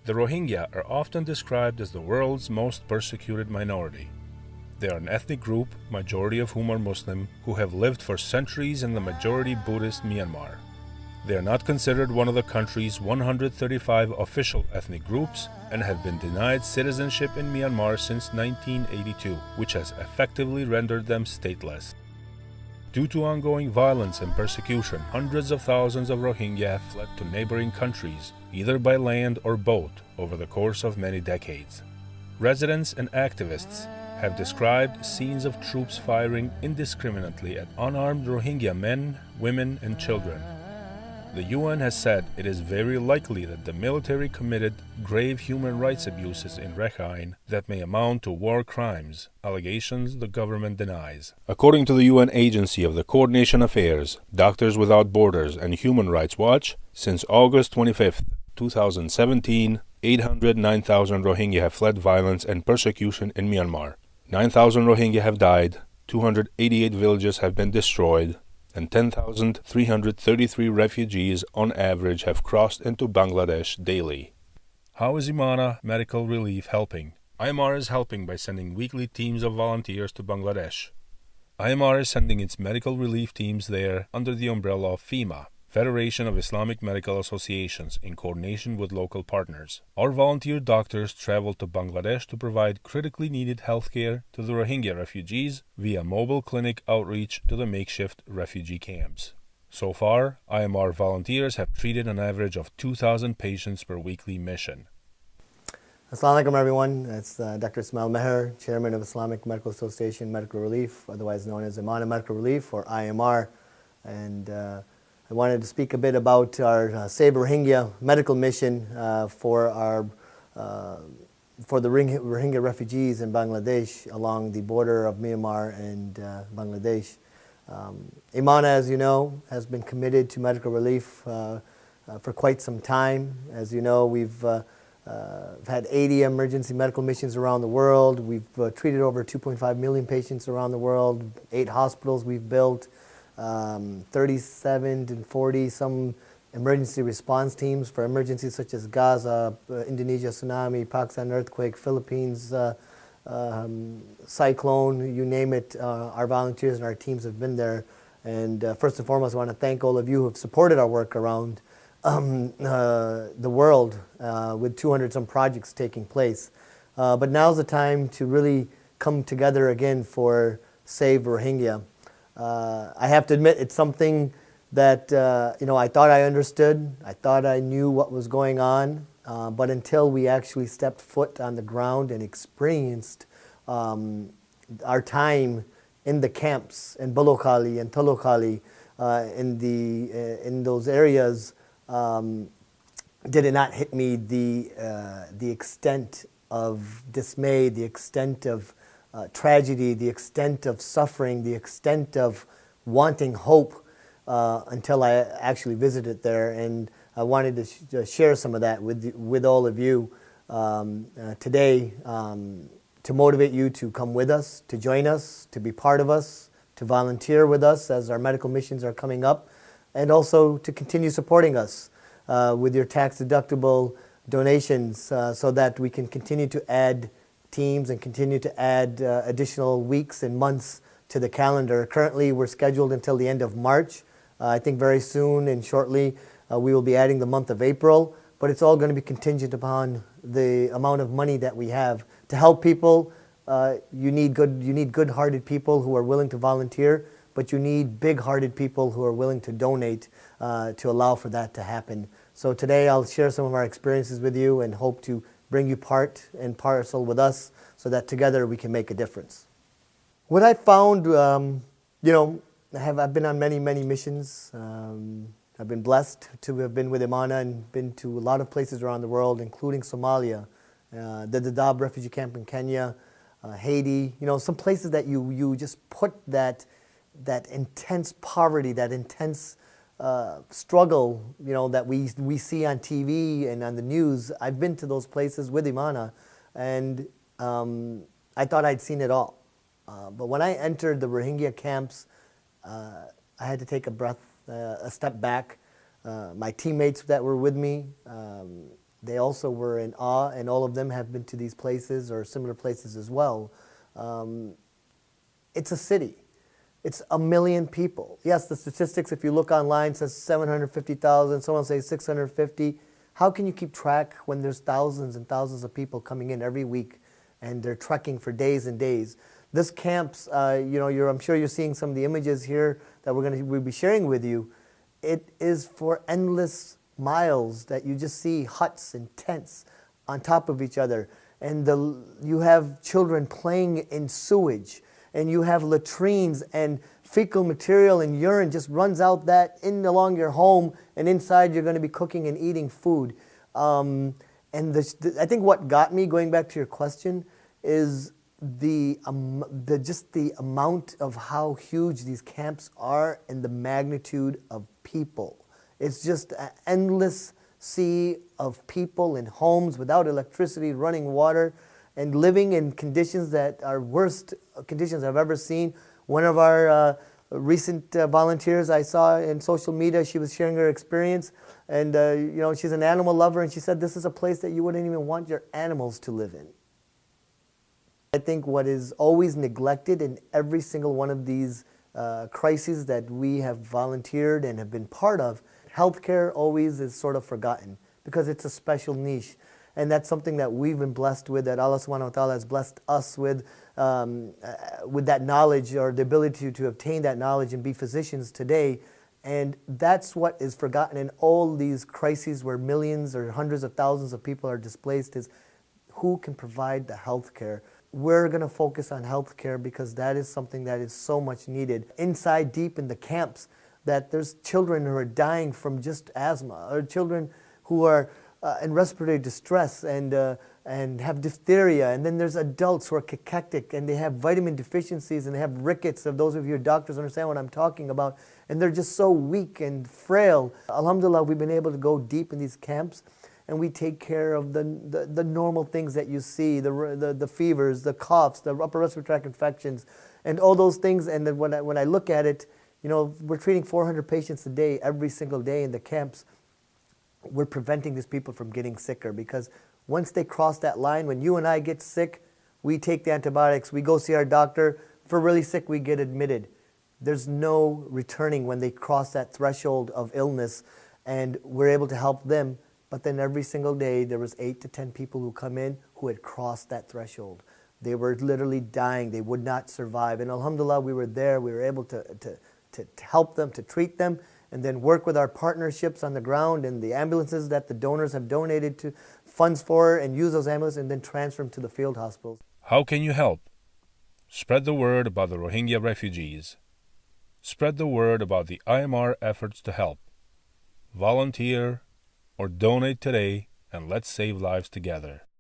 The Rohingya are often described as the world's most persecuted minority. They are an ethnic group, majority of whom are Muslim, who have lived for centuries in the majority Buddhist Myanmar. They are not considered one of the country's 135 official ethnic groups and have been denied citizenship in Myanmar since 1982, which has effectively rendered them stateless. Due to ongoing violence and persecution, hundreds of thousands of Rohingya have fled to neighboring countries, either by land or boat, over the course of many decades. Residents and activists have described scenes of troops firing indiscriminately at unarmed Rohingya men, women, and children. The UN has said it is very likely that the military committed grave human rights abuses in Rakhine that may amount to war crimes, allegations the government denies. According to the UN Agency of the Coordination Affairs, Doctors Without Borders, and Human Rights Watch, since August 25, 2017, 809,000 Rohingya have fled violence and persecution in Myanmar. 9,000 Rohingya have died, 288 villages have been destroyed, and 10,333 refugees on average have crossed into Bangladesh daily. How is IMR Medical Relief helping? IMR is helping by sending weekly teams of volunteers to Bangladesh. IMR is sending its medical relief teams there under the umbrella of FEMA, Federation of Islamic Medical Associations, in coordination with local partners. Our volunteer doctors travel to Bangladesh to provide critically needed health care to the Rohingya refugees via mobile clinic outreach to the makeshift refugee camps. So far, IMR volunteers have treated an average of 2,000 patients per weekly mission. Assalamu alaikum everyone, it's Dr. Ismail Meher, Chairman of Islamic Medical Association Medical Relief, otherwise known as IMR Medical Relief or IMR. And I wanted to speak a bit about our Save Rohingya medical mission for the Rohingya refugees in Bangladesh along the border of Myanmar and Bangladesh. Imana, as you know, has been committed to medical relief for quite some time. As you know, we've had 80 emergency medical missions around the world. We've treated over 2.5 million patients around the world, 8 hospitals we've built, 37 to 40 some emergency response teams for emergencies such as Gaza, Indonesia tsunami, Pakistan earthquake, Philippines cyclone, you name it. Our volunteers and our teams have been there. And first and foremost, I want to thank all of you who have supported our work around the world with 200 some projects taking place. But now's the time to really come together again for Save Rohingya. I have to admit, it's something that I thought I understood. I thought I knew what was going on, but until we actually stepped foot on the ground and experienced our time in the camps in Bolokali and Tolokali, in those areas, did it not hit me the extent of dismay, the extent of tragedy, the extent of suffering, the extent of wanting hope until I actually visited there. And I wanted to share some of that with all of you today to motivate you to come with us, to join us, to be part of us, to volunteer with us as our medical missions are coming up, and also to continue supporting us with your tax-deductible donations so that we can continue to add teams and continue to add additional weeks and months to the calendar. Currently, we're scheduled until the end of March. I think very soon and shortly we will be adding the month of April, but it's all going to be contingent upon the amount of money that we have. To help people, you need good-hearted people who are willing to volunteer, but you need big-hearted people who are willing to donate to allow for that to happen. So today I'll share some of our experiences with you and hope to bring you part and parcel with us so that together we can make a difference. What I found, I've been on many missions. I've been blessed to have been with Imana and been to a lot of places around the world, including Somalia, the Dadaab refugee camp in Kenya, Haiti, some places that you just put that intense poverty, that intense struggle, that we see on TV and on the news. I've been to those places with Imana, and I thought I'd seen it all. But when I entered the Rohingya camps, I had to take a step back. My teammates that were with me, they also were in awe, and all of them have been to these places or similar places as well. It's a city. It's 1 million people. Yes, the statistics, if you look online, says 750,000, someone says 650. How can you keep track when there's thousands and thousands of people coming in every week and they're trekking for days and days? This camps, I'm sure you're seeing some of the images here that we'll be sharing with you. It is for endless miles that you just see huts and tents on top of each other. And you have children playing in sewage, and you have latrines, and fecal material and urine just runs out along your home, and inside you're going to be cooking and eating food. I think what got me, going back to your question, is the amount of how huge these camps are and the magnitude of people. It's just an endless sea of people in homes without electricity, running water, and living in conditions that are worst conditions I've ever seen. One of our recent volunteers I saw in social media, she was sharing her experience, and she's an animal lover, and she said this is a place that you wouldn't even want your animals to live in. I think what is always neglected in every single one of these crises that we have volunteered and have been part of, healthcare always is sort of forgotten because it's a special niche. And that's something that we've been blessed with, that Allah subhanahu wa ta'ala has blessed us with that knowledge, or the ability to obtain that knowledge and be physicians today. And that's what is forgotten in all these crises where millions or hundreds of thousands of people are displaced, is who can provide the health care. We're going to focus on health care because that is something that is so much needed. Inside deep in the camps, that there's children who are dying from just asthma, or children who are in respiratory distress and have diphtheria, and then there's adults who are cachectic and they have vitamin deficiencies and they have rickets. If those of you doctors understand what I'm talking about, and they're just so weak and frail. Alhamdulillah, we've been able to go deep in these camps, and we take care of the normal things that you see, the fevers, the coughs, the upper respiratory tract infections, and all those things. And then when I look at it, we're treating 400 patients a day, every single day in the camps. We're preventing these people from getting sicker, because once they cross that line, when you and I get sick, we take the antibiotics, we go see our doctor. If we're really sick, we get admitted. There's no returning when they cross that threshold of illness, and we're able to help them. But then every single day, there was 8 to 10 people who come in who had crossed that threshold. They were literally dying. They would not survive. And alhamdulillah, we were there. We were able to help them, to treat them, and then work with our partnerships on the ground and the ambulances that the donors have donated to funds for, and use those ambulances and then transfer them to the field hospitals. How can you help? Spread the word about the Rohingya refugees. Spread the word about the IMR efforts to help. Volunteer or donate today, and let's save lives together.